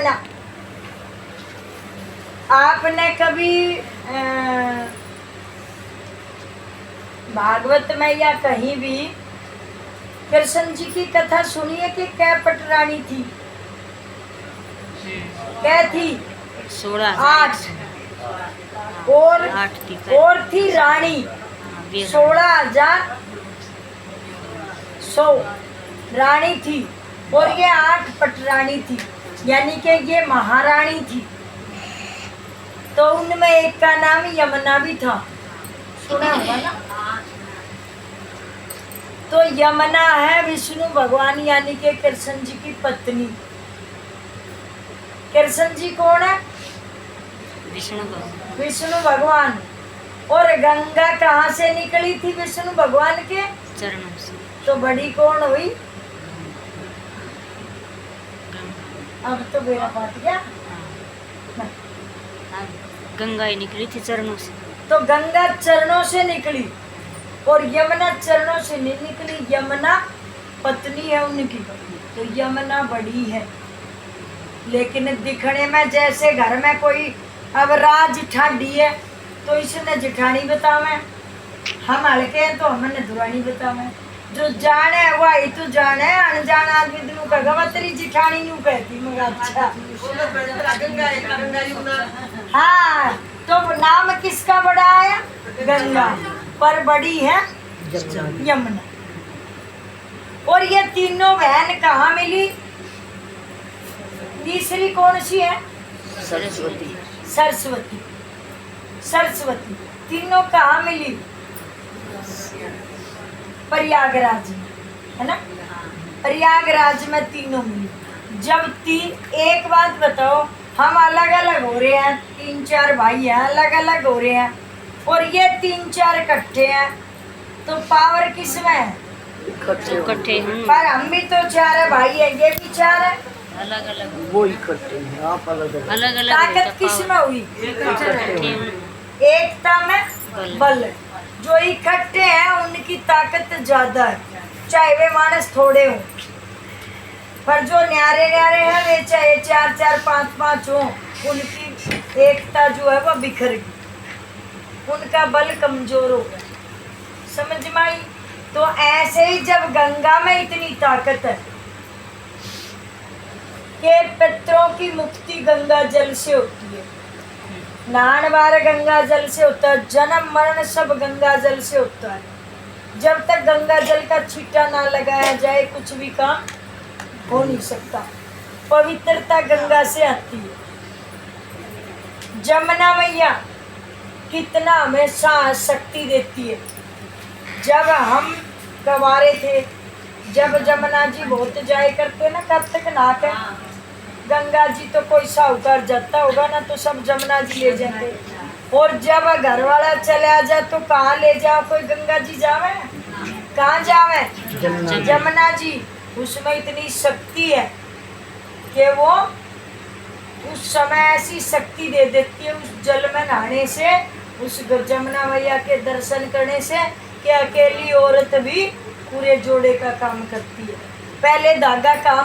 यमुना। आपने कभी भागवत में या कहीं भी कृष्ण जी की कथा सुनी है कि कै पटरानी थी? कै थी? 16 8 और थी रानी 16,100 रानी थी और ये 8 पटरानी थी, यानी कि ये महारानी थी। तो उनमें एक का नाम यमुना भी था, सुना होगा ना। तो यमुना है विष्णु भगवान यानी कि कृष्ण जी की पत्नी। कृष्ण जी कौन है? विष्णु भगवान। और गंगा कहाँ से निकली थी विष्णु भगवान के चरणों से। तो बड़ी कौन हुई? अब तो बेरा पाट गया। गंगा ही निकली थी चरणों से। तो गंगा चरणों से निकली और यमुना चरणों से नहीं निकली। यमुना पत्नी है उनकी, तो यमुना बड़ी है। लेकिन दिखने में जैसे घर में कोई अब राज ठाडी है तो इसने जिठानी बतावे, हम हल्के हैं तो हमने दुरानी बतावे। जो जाने वही तो जाने, अनजान आदमी दिनों का गवा तेरी जिठानी न्यू कहती मगर अच्छा। हाँ, तो नाम किसका बड़ा आया? गंगा, पर बड़ी है यमुना। और ये तीनों बहन कहाँ मिली? तीसरी कौन सी है? सरस्वती। सरस्वती। सरस्वती तीनों कहाँ मिली? प्रयागराज में, है ना। प्रयागराज में तीनों मिली। जब एक बात बताओ, हम अलग अलग हो रहे हैं, 3-4 भाई हैं, अलग अलग हो रहे हैं और ये 3-4 इकट्ठे हैं, तो पावर किस में है? इकट्ठे हैं। पर हम भी तो 4 भाई है, ये भी 4 है, अलग अलग वो इकट्ठे हैं, आप अलग अलग। अलग अलग ताकत किस में हुई? एकता में बल। जो इकट्ठे हैं उनकी ताकत ज्यादा है, चाहे वे मानस थोड़े हो। पर जो न्यारे न्यारे हैं वे चाहे 4-4, 5-5 हो, उनकी एकता जो है वो बिखर गई, उनका बल कमजोर हो गया। समझ में आई? तो ऐसे ही जब गंगा में इतनी ताकत है कि पितरों की मुक्ति गंगा जल से होती है, नहान बार गंगा जल से होता है, जन्म मरण सब गंगा जल से होता है। जब तक गंगा जल का छींटा ना लगाया जाए कुछ भी काम हो नहीं सकता। पवित्रता गंगा से आती है। जमुना मैया कितना हमेशा शक्ति देती है। जब हम गवारे थे, जब जमुना जी बहुत जाए करते ना कार्तिक नाथ है, गंगा जी तो कोई साहूकार जाता होगा ना, तो सब जमुना जी ले जाते। और जब घर वाला चला जाए तो कहाँ ले जाओ? कोई गंगा जी जावे? कहाँ जावे? जमुना जी। उसमें इतनी शक्ति है कि वो उस समय ऐसी शक्ति दे देती है उस जल में नहाने से, उस जमुना मैया के दर्शन करने से, कि अकेली औरत भी पूरे जोड़े का काम करती है। पहले धागा काम